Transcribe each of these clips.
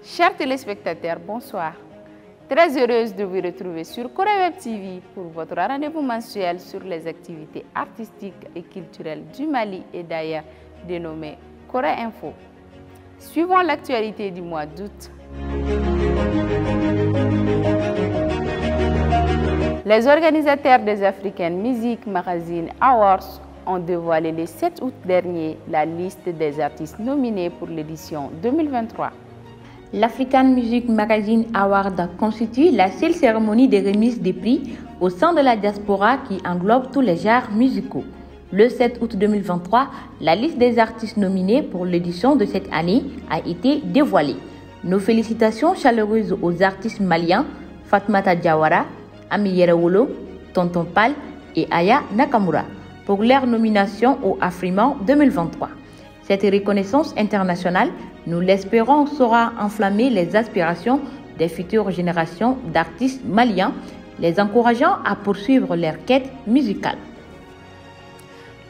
Chers téléspectateurs, bonsoir. Très heureuse de vous retrouver sur Corée Web TV pour votre rendez-vous mensuel sur les activités artistiques et culturelles du Mali et d'ailleurs, dénommé Corée Info. Suivons l'actualité du mois d'août. Les organisateurs des African Music Magazine Awards ont dévoilé le 7 août dernier la liste des artistes nominés pour l'édition 2023. L'African Music Magazine Award constitue la seule cérémonie de remise des prix au sein de la diaspora qui englobe tous les genres musicaux. Le 7 août 2023, la liste des artistes nominés pour l'édition de cette année a été dévoilée. Nos félicitations chaleureuses aux artistes maliens Fatmata Diawara, Ami Yerawolo, Tonton Pal et Aya Nakamura pour leur nomination au Afriman 2023. Cette reconnaissance internationale, nous l'espérons, saura enflammer les aspirations des futures générations d'artistes maliens, les encourageant à poursuivre leur quête musicale.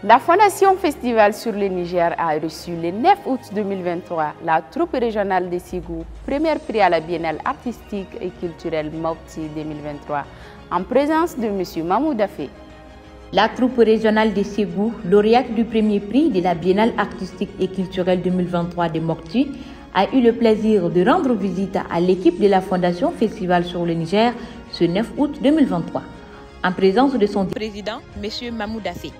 La Fondation Festival sur le Niger a reçu le 9 août 2023 la troupe régionale de Ségou, premier prix à la Biennale artistique et culturelle Mopti 2023, en présence de M. Mamou Dafé. La troupe régionale de Ségou, lauréate du premier prix de la Biennale artistique et culturelle 2023 de Mopti, a eu le plaisir de rendre visite à l'équipe de la Fondation Festival sur le Niger ce 9 août 2023, en présence de son président, M. Mamou Dafé.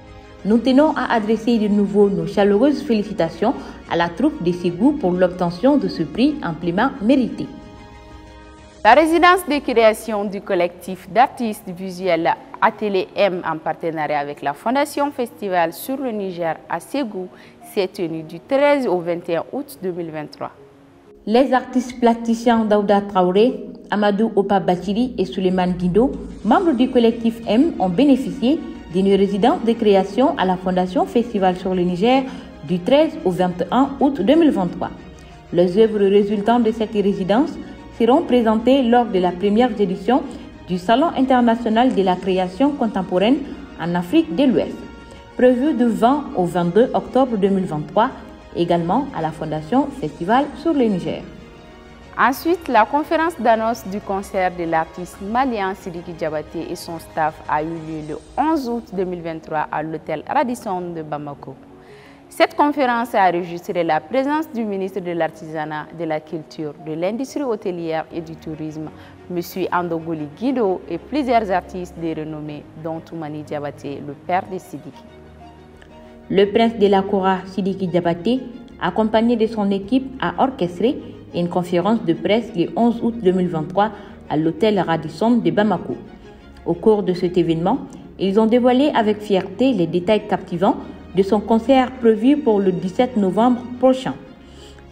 Nous tenons à adresser de nouveau nos chaleureuses félicitations à la troupe de Ségou pour l'obtention de ce prix amplement mérité. La résidence de création du collectif d'artistes visuels Atelier M en partenariat avec la Fondation Festival sur le Niger à Ségou s'est tenue du 13 au 21 août 2023. Les artistes plasticiens Daouda Traoré, Amadou Opa Bachiri et Suleiman Guindo, membres du collectif M, ont bénéficié d'une résidence de création à la Fondation Festival sur le Niger du 13 au 21 août 2023. Les œuvres résultant de cette résidence seront présentées lors de la première édition du Salon international de la création contemporaine en Afrique de l'Ouest, prévu du 20 au 22 octobre 2023, également à la Fondation Festival sur le Niger. Ensuite, la conférence d'annonce du concert de l'artiste malien Sidiki Diabaté et son staff a eu lieu le 11 août 2023 à l'hôtel Radisson de Bamako. Cette conférence a enregistré la présence du ministre de l'Artisanat, de la Culture, de l'Industrie hôtelière et du Tourisme, M. Andogoli Guido, et plusieurs artistes de renommée, dont Toumani Diabaté, le père de Sidiki. Le prince de la Kora, Sidiki Diabaté, accompagné de son équipe, a orchestré une conférence de presse le 11 août 2023 à l'hôtel Radisson de Bamako. Au cours de cet événement, ils ont dévoilé avec fierté les détails captivants de son concert prévu pour le 17 novembre prochain.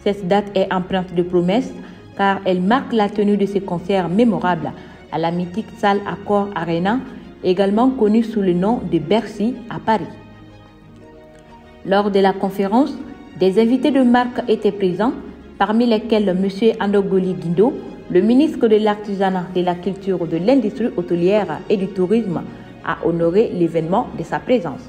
Cette date est empreinte de promesses car elle marque la tenue de ce concert mémorable à la mythique salle Accor Arena, également connue sous le nom de Bercy à Paris. Lors de la conférence, des invités de marque étaient présents, parmi lesquels M. Andogoli Guindo, le ministre de l'Artisanat, de la Culture, de l'Industrie hôtelière et du Tourisme, a honoré l'événement de sa présence.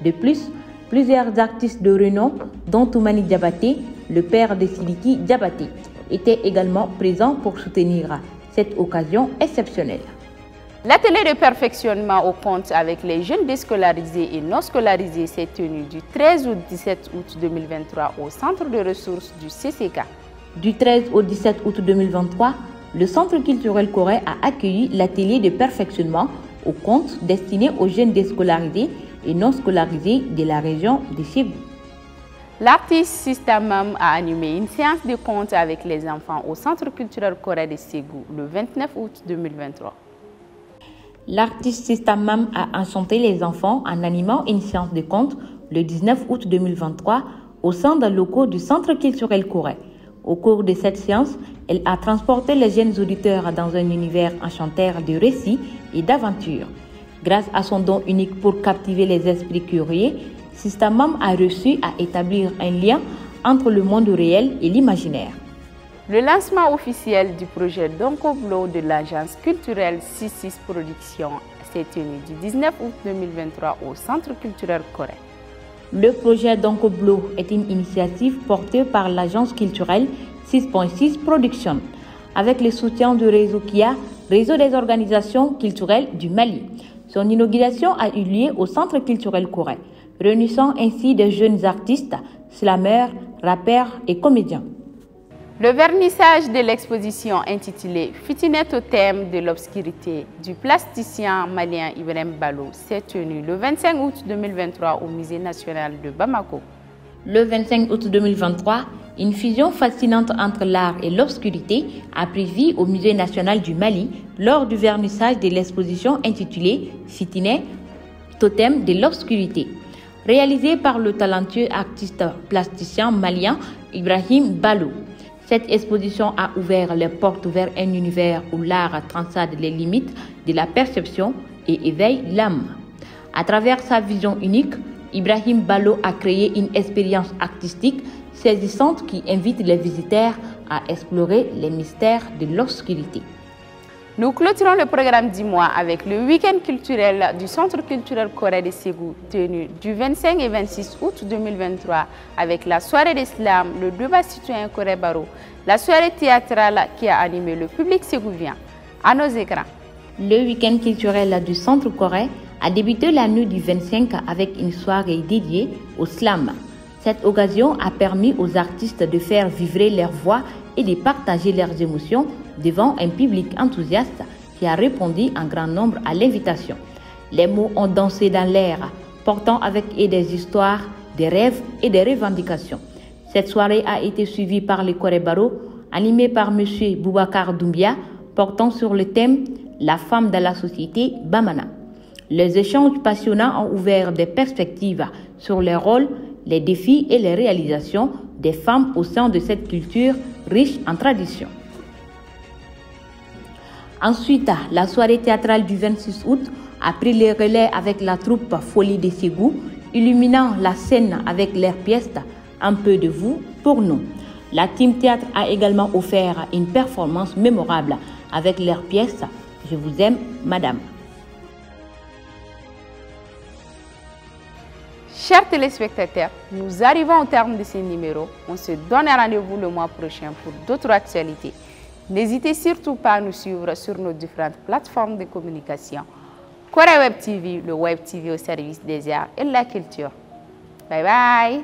De plus, plusieurs artistes de renom, dont Toumani Diabaté, le père de Sidiki Diabaté, étaient également présents pour soutenir cette occasion exceptionnelle. L'atelier de perfectionnement au compte avec les jeunes déscolarisés et non scolarisés s'est tenu du 13 au 17 août 2023 au centre de ressources du CCK. Du 13 au 17 août 2023, le Centre culturel Corée a accueilli l'atelier de perfectionnement au compte destiné aux jeunes déscolarisés et non scolarisés de la région de Ségou. L'artiste Sistamam a animé une séance de conte avec les enfants au Centre culturel Corée de Ségou le 29 août 2023. L'artiste Sistamam a enchanté les enfants en animant une séance de conte le 19 août 2023 au sein des locaux du Centre culturel Corée. Au cours de cette séance, elle a transporté les jeunes auditeurs dans un univers enchanteur de récits et d'aventures. Grâce à son don unique pour captiver les esprits curieux, Sistamam a réussi à établir un lien entre le monde réel et l'imaginaire. Le lancement officiel du projet Donkoblo de l'agence culturelle 66 Productions s'est tenu du 19 août 2023 au Centre culturel Corée. Le projet Donkoblo est une initiative portée par l'agence culturelle 6.6 Production, avec le soutien du réseau KIA, réseau des organisations culturelles du Mali. Son inauguration a eu lieu au Centre culturel Corée, réunissant ainsi des jeunes artistes, slameurs, rappeurs et comédiens. Le vernissage de l'exposition intitulée « Fitinet au thème de l'obscurité » du plasticien malien Ibrahim Ballo s'est tenu le 25 août 2023 au Musée national de Bamako. Le 25 août 2023, une fusion fascinante entre l'art et l'obscurité a pris vie au Musée national du Mali lors du vernissage de l'exposition intitulée « Fitinet, totem de l'obscurité », réalisée par le talentueux artiste plasticien malien Ibrahim Ballo. Cette exposition a ouvert les portes vers un univers où l'art transcende les limites de la perception et éveille l'âme. À travers sa vision unique, Ibrahim Ballo a créé une expérience artistique saisissante qui invite les visiteurs à explorer les mystères de l'obscurité. Nous clôturons le programme du mois avec le week-end culturel du Centre culturel Corée de Ségou, tenu du 25 et 26 août 2023 avec la soirée d'islam, le débat citoyen Corée Baro, la soirée théâtrale qui a animé le public ségouvien. À nos écrans. Le week-end culturel du Centre Corée a débuté la nuit du 25 avec une soirée dédiée au slam. Cette occasion a permis aux artistes de faire vibrer leur voix et de partager leurs émotions devant un public enthousiaste qui a répondu en grand nombre à l'invitation. Les mots ont dansé dans l'air, portant avec eux des histoires, des rêves et des revendications. Cette soirée a été suivie par le Corée Baro, animé par M. Boubacar Doumbia, portant sur le thème « La femme dans la société Bamana ». Les échanges passionnants ont ouvert des perspectives sur les rôles, les défis et les réalisations des femmes au sein de cette culture riche en traditions. Ensuite, la soirée théâtrale du 26 août a pris le relais avec la troupe Folie de Ségou, illuminant la scène avec leurs pièces « Un peu de vous pour nous ». La team théâtre a également offert une performance mémorable avec leurs pièces « Je vous aime, madame ». Chers téléspectateurs, nous arrivons au terme de ce numéro. On se donne rendez-vous le mois prochain pour d'autres actualités. N'hésitez surtout pas à nous suivre sur nos différentes plateformes de communication. Corée Web TV, le Web TV au service des arts et de la culture. Bye bye!